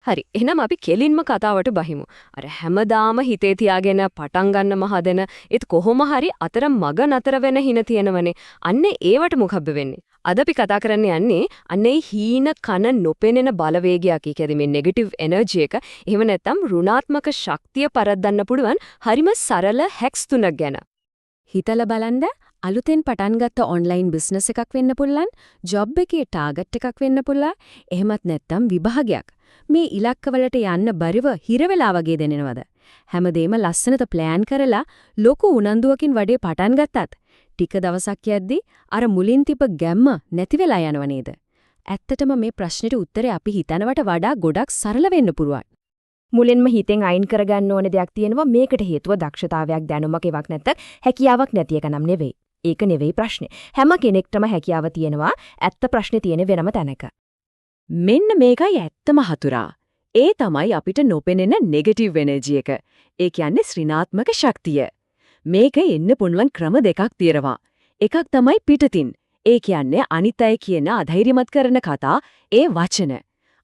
හරි. එහෙනම් අපි කෙලින්ම කතාවට බහිමු. අර හැමදාම හිතේ තියාගෙන පටන් ගන්නම හදන ඒත් කොහොම හරි අතර මග නතර වෙන හින තියෙනවනේ. අන්න ඒවට මොකක්ද වෙන්නේ? අද අපි කතා කරන්න යන්නේ අන්නේ හීන කන නොපෙනෙන බලවේගයක්. ඒ කියන්නේ මේ නෙගටිව් එනර්ජි එක. එහෙම නැත්නම් ඍණාත්මක ශක්තිය පරද්දන්න පුළුවන් හරිම සරල හැක්ස් තුනක් ගැන. හිතලා බලන්න අලුතෙන් පටන් ගත්ත ඔන්ලයින් බිස්නස් එකක් වෙන්න පුළුවන්, ජොබ් එකේ ටාගට් එකක් වෙන්න පුළුවන්, එහෙමත් නැත්නම් විභාගයක්. මේ ඉලක්කවලට යන්න බරිව හිර වෙලා වගේ දැනෙනවද? හැමදේම ලස්සනට ප්ලෑන් කරලා ලොකු උනන්දුවකින් වැඩේ පටන් ගත්තත් ටික දවසක් යද්දී අර මුලින් තිබ්බ ගැම්ම නැති වෙලා යනව නේද? ඇත්තටම මේ ප්‍රශ්නෙට උත්තරේ අපි හිතනවට වඩා ගොඩක් සරල වෙන්න පුළුවන්. මුලින්ම හිතෙන් අයින් කරගන්න ඕන දෙයක් තියෙනවා. මේකට හේතුව දක්ෂතාවයක් දැනුමක් ඒවක් නැත්නම් හැකියාවක් නැති එක නම් නෙවෙයි. ඒක නෙවෙයි ප්‍රශ්නේ. හැම කෙනෙක්ටම හැකියාව තියෙනවා. ඇත්ත ප්‍රශ්නේ තියෙන වෙනම තැනක. මෙන්න මේකයි ඇත්තම හතුරා. ඒ තමයි අපිට නොපෙනෙන නෙගටිව් එනර්ජි එක. ඒ කියන්නේ ඍණාත්මක ශක්තිය. මේක එන්න පුළුවන් ක්‍රම දෙකක් තියෙනවා. එකක් තමයි පිටතින්. ඒ කියන්නේ අනිත් අය කියන අධෛර්යමත් කරන කතා, ඒ වචන.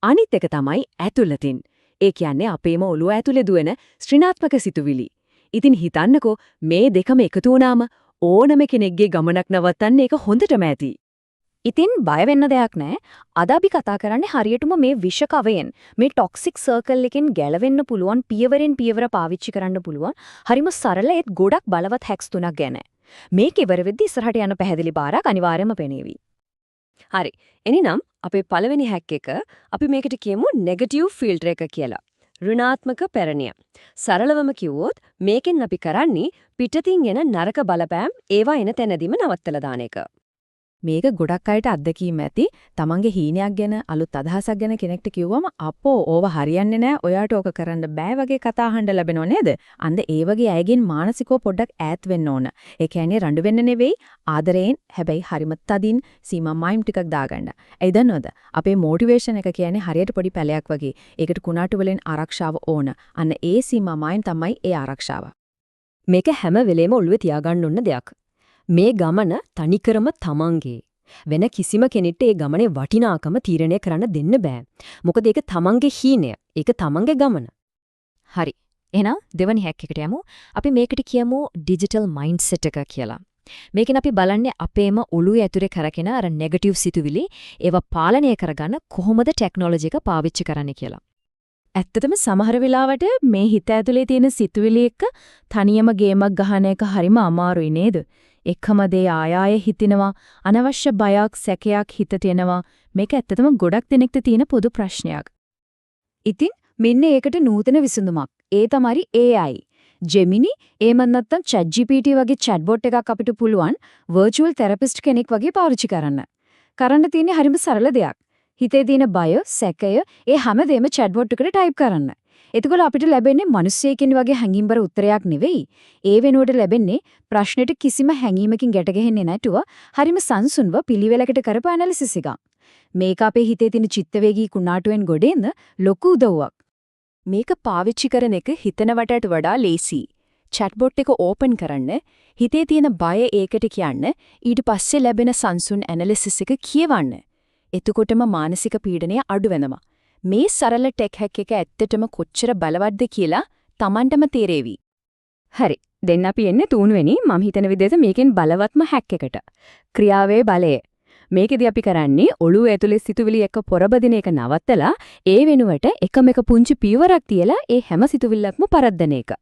අනිත් එක තමයි ඇතුළතින්. ඒ කියන්නේ අපේම ඔළුව ඇතුලේ දුවන ඍණාත්මක සිතුවිලි. ඉතින් හිතන්නකෝ මේ දෙකම එකතු වුණාම ඕනම කෙනෙක්ගේ ගමනක් නවත්තන්න ඒක හොඳටම ඇති. ඉතින් බය වෙන්න දෙයක් නැහැ. අද අපි කතා කරන්නේ හරියටම මේ විෂ කවයෙන්, මේ ටොක්සික් සර්කල් එකෙන් ගැලවෙන්න පුළුවන් පියවරෙන් පියවර පාවිච්චි කරන්න පුළුවන් හරිම සරල ඒත් ගොඩක් බලවත් හැක්ස් තුනක් ගැන. මේක ඉවර වෙද්දී ඉස්සරහට යන පැහැදිලි පාරක් අනිවාර්යයෙන්ම පෙනේවි. හරි. එනිනම් අපේ පළවෙනි හැක් එක අපි මේකට කියමු නෙගටිව් ෆිල්ටර් එක කියලා. ඍණාත්මක පැරණිය. සරලවම කිව්වොත් මේකෙන් අපි කරන්නේ පිටතින් එන නරක බලපෑම් ඒවා එන තැනදීම නවත්තලා දාන එක. මේක ගොඩක් අයට අත්දැකීම් ඇති. තමන්ගේ හීනයක් ගැන අලුත් අදහසක් ගැන කෙනෙක්ට කිව්වම අපෝ ඕව හරියන්නේ නැහැ. ඔයාට ඕක කරන්න බෑ වගේ කතා අහන්න ලැබෙනව නේද? අන්න ඒ වගේ අයගෙන් මානසිකව පොඩ්ඩක් ඈත් වෙන්න ඕන. ඒ කියන්නේ රණ්ඩු වෙන්න නෙවෙයි, ආදරයෙන් හැබැයි හරිම තදින් සීමා මයිම් ටිකක් දාගන්න. ඒ දන්නවද? අපේ මොටිවේෂන් එක කියන්නේ හරියට පොඩි පැලයක් වගේ. ඒකට කුණාටු වලින් ආරක්ෂාව ඕන. අන්න ඒ සීමා මයිම් තමයි ඒ ආරක්ෂාව. මේක හැම වෙලේම ඔළුවේ තියාගන්න ඕන දෙයක්. මේ ගමන තනිකරම තමන්ගේ. වෙන කිසිම කෙනෙක්ට ඒ ගමනේ වටිනාකම තීරණය කරන්න දෙන්න බෑ. මොකද ඒක තමන්ගේ හීනය. ඒක තමන්ගේ ගමන. හරි. එහෙනම් දෙවනි හැක් එකට යමු. අපි මේකට කියමු ඩිජිටල් මයින්ඩ්සෙට් එක කියලා. මේකෙන් අපි බලන්නේ අපේම ඔළුවේ ඇතුලේ කරගෙන අර නෙගටිව් සිතුවිලි ඒවා පාලනය කරගන්න කොහොමද ටෙක්නොලොජි එක පාවිච්චි කරන්නේ කියලා. ඇත්තටම සමහර වෙලාවට මේ හිත ඇතුලේ තියෙන සිතුවිලි එක්ක තනියම ගේමක් ගහන එක හරිම අමාරුයි නේද? එකම දේ ආය හිතිනවා, අනවශ්‍ය බයක් සැකයක් හිතට එනවා. මේක ඇත්තටම ගොඩක් දෙනෙක්ට තියෙන පොදු ප්‍රශ්නයක්. ඉතින් මෙන්න ඒකට නූතන විසඳුමක්. ඒ තමයි AI. Gemini එහෙම නැත්නම් ChatGPT වගේ chatbot එකක් අපිට පුළුවන් virtual therapist කෙනෙක් වගේ පාවිච්චි කරන්න. කරන්න තියෙන්නේ හරිම සරල දෙයක්. හිතේ තියෙන බය, සැකය, ඒ හැමදේම chatbot එකට type කරන්න. එතකොට අපිට ලැබෙන්නේ මිනිස්සෙකින් වගේ හැඟීම්බර උත්තරයක් නෙවෙයි. ඒ වෙනුවට ලැබෙන්නේ ප්‍රශ්නෙට කිසිම හැඟීමකින් ගැට ගැහෙන්නේ නැතුව හරිම සංසුන්ව පිළිවෙලකට කරපු ඇනලිසිස් එකක්. මේක අපේ හිතේ තියෙන චිත්තවේගී කුණාටුවෙන් ගොඩේන්න ලොකු උදව්වක්. මේක පාවිච්චි කරන එක හිතනවටට වඩා ලේසි. chatbot එක ඕපන් කරන්න, හිතේ තියෙන බය ඒකට කියන්න, ඊට පස්සේ ලැබෙන සංසුන් ඇනලිසිස් එක කියවන්න. එතකොටම මානසික පීඩනය අඩු වෙනවා. මේ සරල ටෙක් හැක් එක ඇත්තටම කොච්චර බලවත්ද කියලා Tamanටම තේරෙවි. හරි. දැන් අපි එන්නේ තුන්වෙනි මම හිතන විදිහට මේකෙන් බලවත්ම හැක් එකට. ක්‍රියාවේ බලය. මේකෙදි අපි කරන්නේ ඔළුව ඇතුලේ සිතුවිලි එක පොරබදින එක නවත්තලා ඒ වෙනුවට එකම එක පුංචි පියවරක් තියලා ඒ හැම සිතුවිල්ලක්ම පරද්දන එක.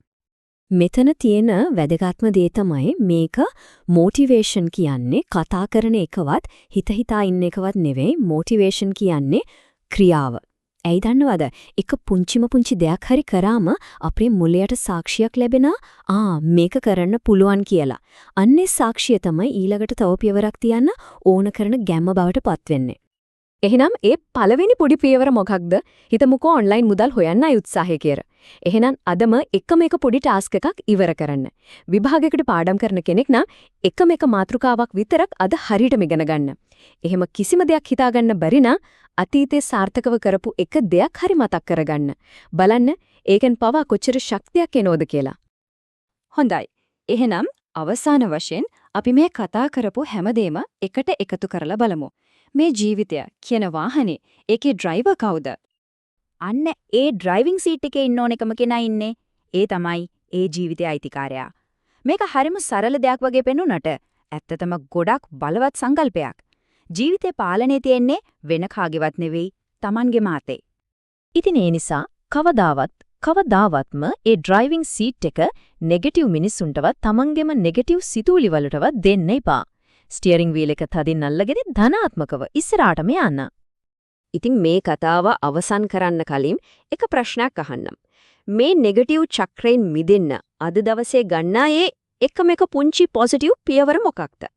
මෙතන තියෙන වැදගත්ම දේ තමයි මේක මොටිවේෂන් කියන්නේ කතා කරන එකවත් හිත හිතා ඉන්න එකවත් නෙවෙයි. මොටිවේෂන් කියන්නේ ක්‍රියාව. ඇයි දන්නවද? එක පුංචිම පුංචි දෙයක් හරි කරාම අපේ මුලයට සාක්ෂියක් ලැබෙනා මේක කරන්න පුළුවන් කියලා. අන්නේ සාක්ෂිය තමයි ඊළඟට තව පියවරක් තියන්න ඕන කරන ගැම්ම බවට පත් වෙන්නේ. එහෙනම් ඒ පළවෙනි පොඩි පියවර මොකක්ද? හිතමුකෝ ඔන්ලයින් මුදල් හොයන්න උත්සාහය කියලා. එහෙනම් අදම එකම එක පොඩි ටාස්ක් එකක් ඉවර කරන්න. විභාගයකට පාඩම් කරන කෙනෙක් නම් එකම එක මාතෘකාවක් විතරක් අද හරියටම ඉගෙන ගන්න. එහෙම කිසිම දෙයක් හිතාගන්න බැරි නම් අතීතේ සාර්ථකව කරපු එක දෙයක් හරි මතක් කරගන්න. බලන්න ඒකෙන් පවා කොච්චර ශක්තියක් එනවද කියලා. හොඳයි. එහෙනම් අවසාන වශයෙන් අපි මේ කතා කරපු හැමදේම එකට එකතු කරලා බලමු. මේ ජීවිතය කියන වාහනේ ඒකේ ඩ්‍රයිවර් කවුද? අන්න ඒ ඩ්‍රයිවිං සීට් එකේ ඉන්න ඕන එකම කෙනා ඉන්නේ. ඒ තමයි ඒ ජීවිතයේ අයිතිකාරයා. මේක හරිම සරල දෙයක් වගේ පෙනුනට ඇත්තටම ගොඩක් බලවත් සංකල්පයක්. ජීවිතේ පාලනේ තියෙන්නේ වෙන කාගේවත් නෙවෙයි, Tamanගේ මාතේ. ඉතින් ඒ නිසා කවදාවත්ම ඒ ඩ්‍රයිවිං සීට් එක නෙගටිව් මිනිස්සුන්ටවත් තමන්ගෙම නෙගටිව් සිතුවිලි වලටවත් දෙන්න එපා. ස්ටියරින් වීල් එක තදින් අල්ලගෙන ධනාත්මකව ඉස්සරහටම යන්න. ඉතින් මේ කතාව අවසන් කරන්න කලින් එක ප්‍රශ්නයක් අහන්නම්. මේ නෙගටිව් චක්‍රයෙන් මිදෙන්න අද දවසේ ගන්නා එකම එක පුංචි පොසිටිව් පියවර මොකක්ද?